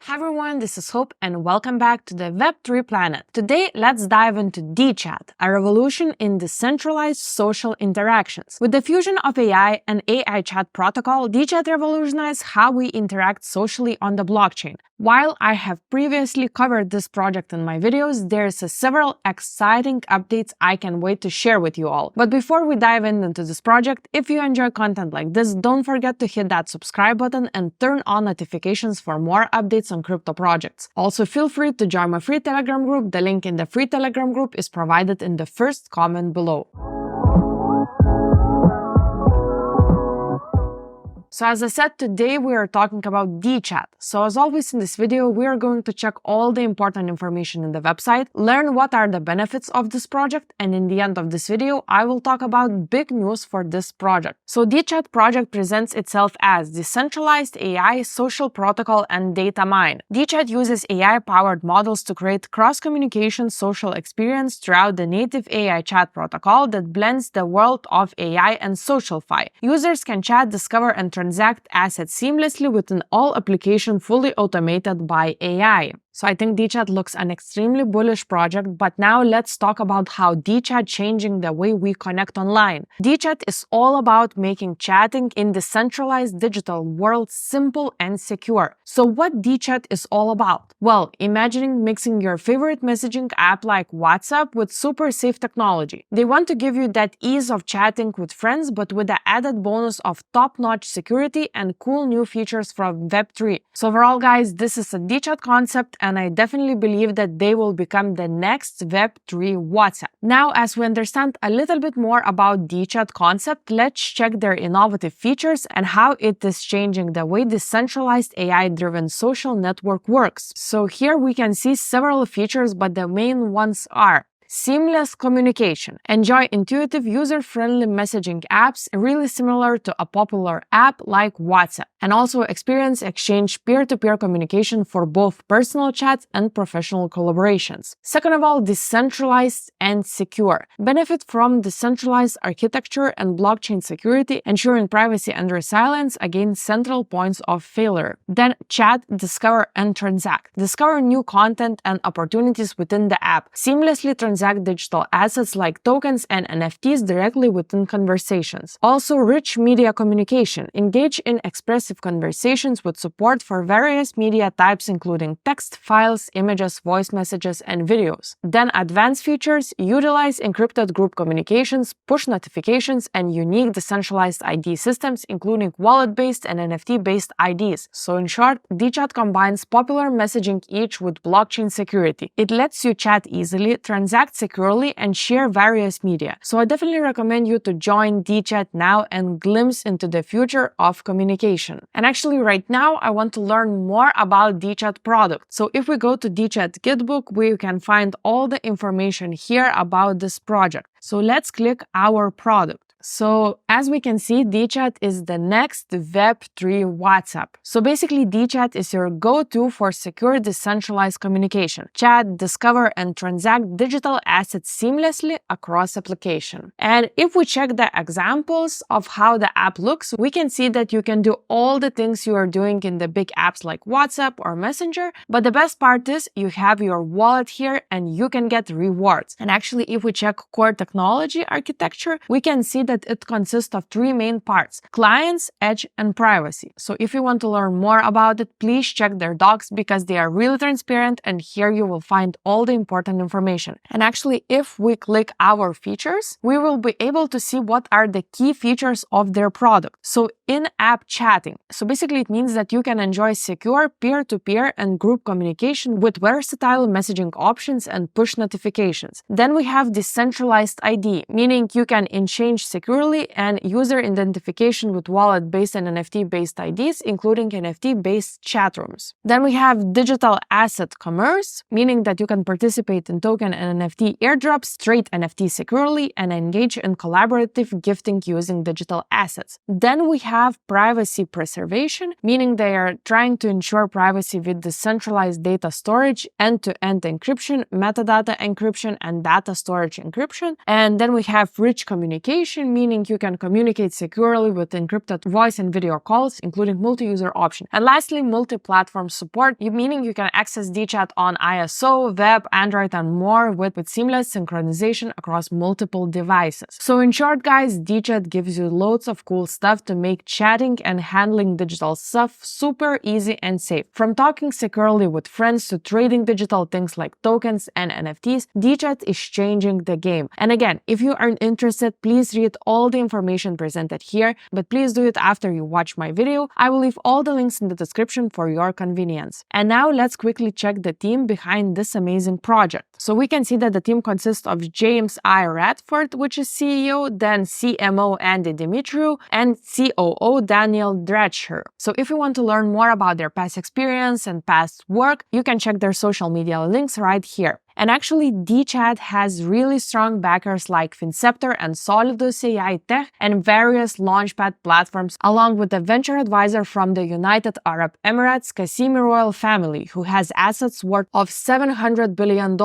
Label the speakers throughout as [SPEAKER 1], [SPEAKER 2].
[SPEAKER 1] Hi everyone, this is Hope and welcome back to the Web3 planet. Today, let's dive into Dechat, a revolution in decentralized social interactions. With the fusion of AI and AI chat protocol, Dechat revolutionized how we interact socially on the blockchain. While I have previously covered this project in my videos, there's several exciting updates I can wait to share with you all. But before we dive into this project, if you enjoy content like this, don't forget to hit that subscribe button and turn on notifications for more updates on crypto projects. Also, feel free to join my free Telegram group. The link in the free Telegram group is provided in the first comment below. So as I said, today we are talking about Dechat. So as always in this video, we are going to check all the important information in the website, learn what are the benefits of this project, and in the end of this video, I will talk about big news for this project. So Dechat project presents itself as decentralized AI, social protocol, and data mine. Dechat uses AI-powered models to create cross-communication social experience throughout the native AI chat protocol that blends the world of AI and SocialFi. Users can chat, discover, and transact assets seamlessly within all applications fully automated by AI. So I think Dechat looks an extremely bullish project, but now let's talk about how Dechat changing the way we connect online. Dechat is all about making chatting in the centralized digital world simple and secure. So what Dechat is all about? Well, imagining mixing your favorite messaging app like WhatsApp with super safe technology. They want to give you that ease of chatting with friends, but with the added bonus of top-notch security and cool new features from Web3. So overall, guys, this is a Dechat concept, and I definitely believe that they will become the next Web3 WhatsApp. Now, as we understand a little bit more about Dechat concept, let's check their innovative features and how it is changing the way decentralized AI-driven social network works. So here we can see several features, but the main ones are seamless communication. Enjoy intuitive, user-friendly messaging apps really similar to a popular app like WhatsApp. And also experience exchange peer-to-peer communication for both personal chats and professional collaborations. Second of all, decentralized and secure. Benefit from decentralized architecture and blockchain security, ensuring privacy and resilience against central points of failure. Then chat, discover, and transact. Discover new content and opportunities within the app. Seamlessly transact digital assets like tokens and NFTs directly within conversations. Also, rich media communication. Engage in expressive conversations with support for various media types including text, files, images, voice messages, and videos. Then advanced features. Utilize encrypted group communications, push notifications, and unique decentralized ID systems including wallet-based and NFT-based IDs. So in short, Dechat combines popular messaging each with blockchain security. It lets you chat easily, transact securely, and share various media. So I definitely recommend you to join Dechat now and glimpse into the future of communication. And actually right now I want to learn more about Dechat product. So if we go to Dechat Gitbook, we can find all the information here about this project. So let's click our product. So as we can see, Dechat is the next Web3 WhatsApp. So basically, Dechat is your go-to for secure decentralized communication. Chat, discover, and transact digital assets seamlessly across application. And if we check the examples of how the app looks, we can see that you can do all the things you are doing in the big apps like WhatsApp or Messenger. But the best part is you have your wallet here and you can get rewards. And actually, if we check core technology architecture, we can see that it consists of three main parts: clients, edge, and privacy. So if you want to learn more about it, please check their docs because they are really transparent, and here you will find all the important information. And actually, if we click our features, we will be able to see what are the key features of their product. So in-app chatting. So basically it means that you can enjoy secure peer-to-peer and group communication with versatile messaging options and push notifications. Then we have decentralized ID, meaning you can exchange securely and user identification with wallet-based and NFT-based IDs, including NFT-based chat rooms. Then we have digital asset commerce, meaning that you can participate in token and NFT airdrops, trade NFT securely, and engage in collaborative gifting using digital assets. Then we have privacy preservation, meaning they are trying to ensure privacy with decentralized data storage, end-to-end encryption, metadata encryption, and data storage encryption. And then we have rich communication, token, meaning you can communicate securely with encrypted voice and video calls, including multi-user option. And lastly, multi-platform support, meaning you can access Dechat on ISO, web, Android, and more with seamless synchronization across multiple devices. So in short, guys, Dechat gives you loads of cool stuff to make chatting and handling digital stuff super easy and safe. From talking securely with friends to trading digital things like tokens and NFTs, Dechat is changing the game. And again, if you aren't interested, please read all the information presented here, but please do it after you watch my video. I will leave all the links in the description for your convenience. And now let's quickly check the team behind this amazing project. So we can see that the team consists of James I. Radford, which is CEO, then CMO Andy Dimitriou, and COO Daniel Dretcher. So if you want to learn more about their past experience and past work, you can check their social media links right here. And actually, Dechat has really strong backers like Finceptor and Solidus AI Tech and various launchpad platforms, along with a venture advisor from the United Arab Emirates, Qasimi royal family, who has assets worth of $700 billion.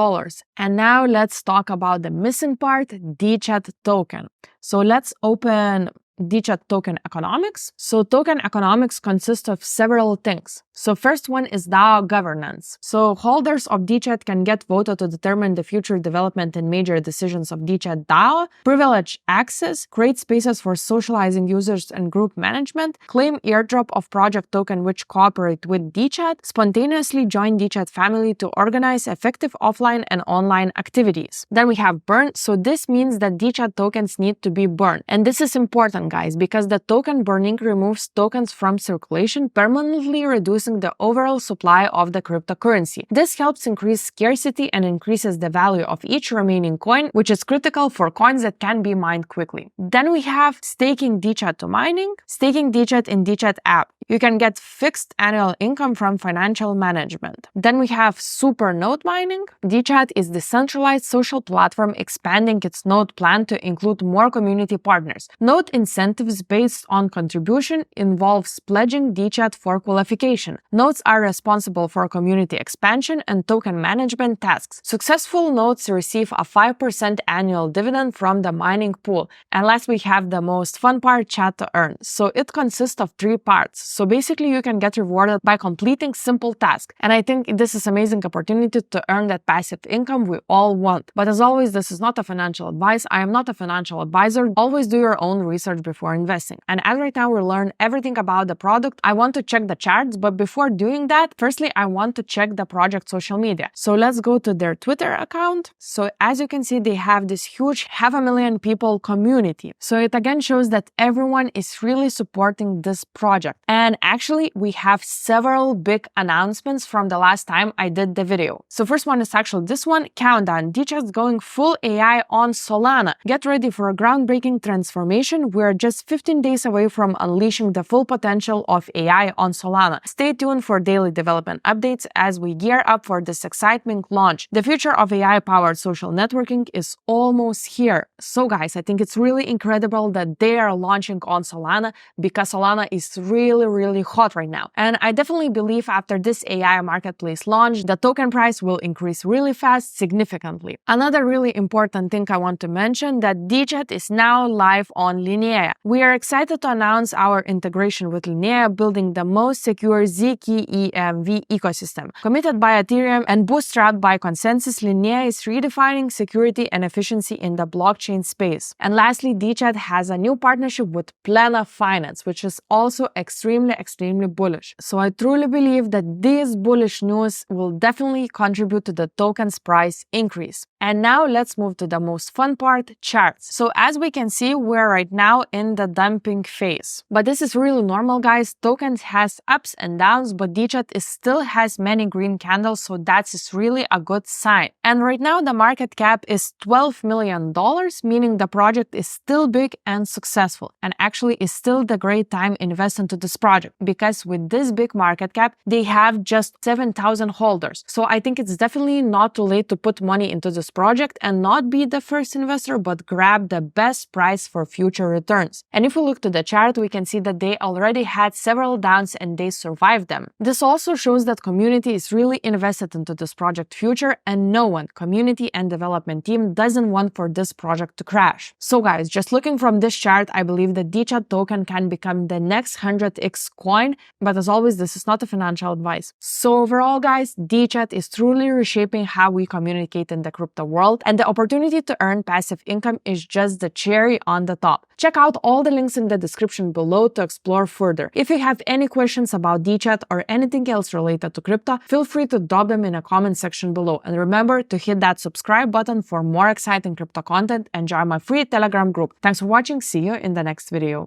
[SPEAKER 1] And now let's talk about the missing part, Dechat token. So let's open Dechat token economics. So token economics consists of several things. So first one is DAO governance. So holders of Dechat can get voted to determine the future development and major decisions of Dechat DAO, privilege access, create spaces for socializing users and group management, claim airdrop of project token which cooperate with Dechat, spontaneously join Dechat family to organize effective offline and online activities. Then we have burn. So this means that Dechat tokens need to be burned. And this is important, guys, because the token burning removes tokens from circulation, permanently reducing the overall supply of the cryptocurrency. This helps increase scarcity and increases the value of each remaining coin, which is critical for coins that can be mined quickly. Then we have staking Dechat to mining, staking Dechat in Dechat app. You can get fixed annual income from financial management. Then we have super node mining. Dechat is the centralized social platform expanding its node plan to include more community partners. Node incentives based on contribution involves pledging Dechat for qualification. Nodes are responsible for community expansion and token management tasks. Successful nodes receive a 5% annual dividend from the mining pool. And last, we have the most fun part, chat to earn. So it consists of 3 parts. So basically, you can get rewarded by completing simple tasks. And I think this is an amazing opportunity to earn that passive income we all want. But as always, this is not a financial advice. I am not a financial advisor. Always do your own research before investing. And as right now we learn everything about the product, I want to check the charts. But before doing that, firstly, I want to check the project social media. So let's go to their Twitter account. So as you can see, they have this huge 500,000 people community. So it again shows that everyone is really supporting this project. And actually, we have several big announcements from the last time I did the video. So first one is actually this one, countdown. Dechat's going full AI on Solana. Get ready for a groundbreaking transformation. We're just 15 days away from unleashing the full potential of AI on Solana. Stay tuned for daily development updates as we gear up for this exciting launch. The future of AI-powered social networking is almost here. So guys, I think it's really incredible that they are launching on Solana because Solana is really hot right now. And I definitely believe after this AI marketplace launch, the token price will increase really fast, significantly. Another really important thing I want to mention that Dechat is now live on Linea. We are excited to announce our integration with Linea, building the most secure Zkey EMV ecosystem. Committed by Ethereum and bootstrapped by consensus, Linea is redefining security and efficiency in the blockchain space. And lastly, Dechat has a new partnership with Plena Finance, which is also extremely bullish. So I truly believe that this bullish news will definitely contribute to the token's price increase. And now let's move to the most fun part, charts. So as we can see, we're right now in the dumping phase. But this is really normal, guys. Tokens has ups and downs, but Dechat still has many green candles, so that's really a good sign. And right now the market cap is $12 million, meaning the project is still big and successful. And actually is still the great time invest into this project. project, because with this big market cap, they have just 7,000 holders. So I think it's definitely not too late to put money into this project and not be the first investor, but grab the best price for future returns. And if we look to the chart, we can see that they already had several downs and they survived them. This also shows that community is really invested into this project future, and no one, community and development team, doesn't want for this project to crash. So guys, just looking from this chart, I believe the Dechat token can become the next 100x coin, but as always, this is not a financial advice. So overall guys, Dechat is truly reshaping how we communicate in the crypto world, and the opportunity to earn passive income is just the cherry on the top. Check out all the links in the description below to explore further. If you have any questions about Dechat or anything else related to crypto, feel free to drop them in a comment section below. And remember to hit that subscribe button for more exciting crypto content and join my free Telegram group. Thanks for watching. See you in the next video.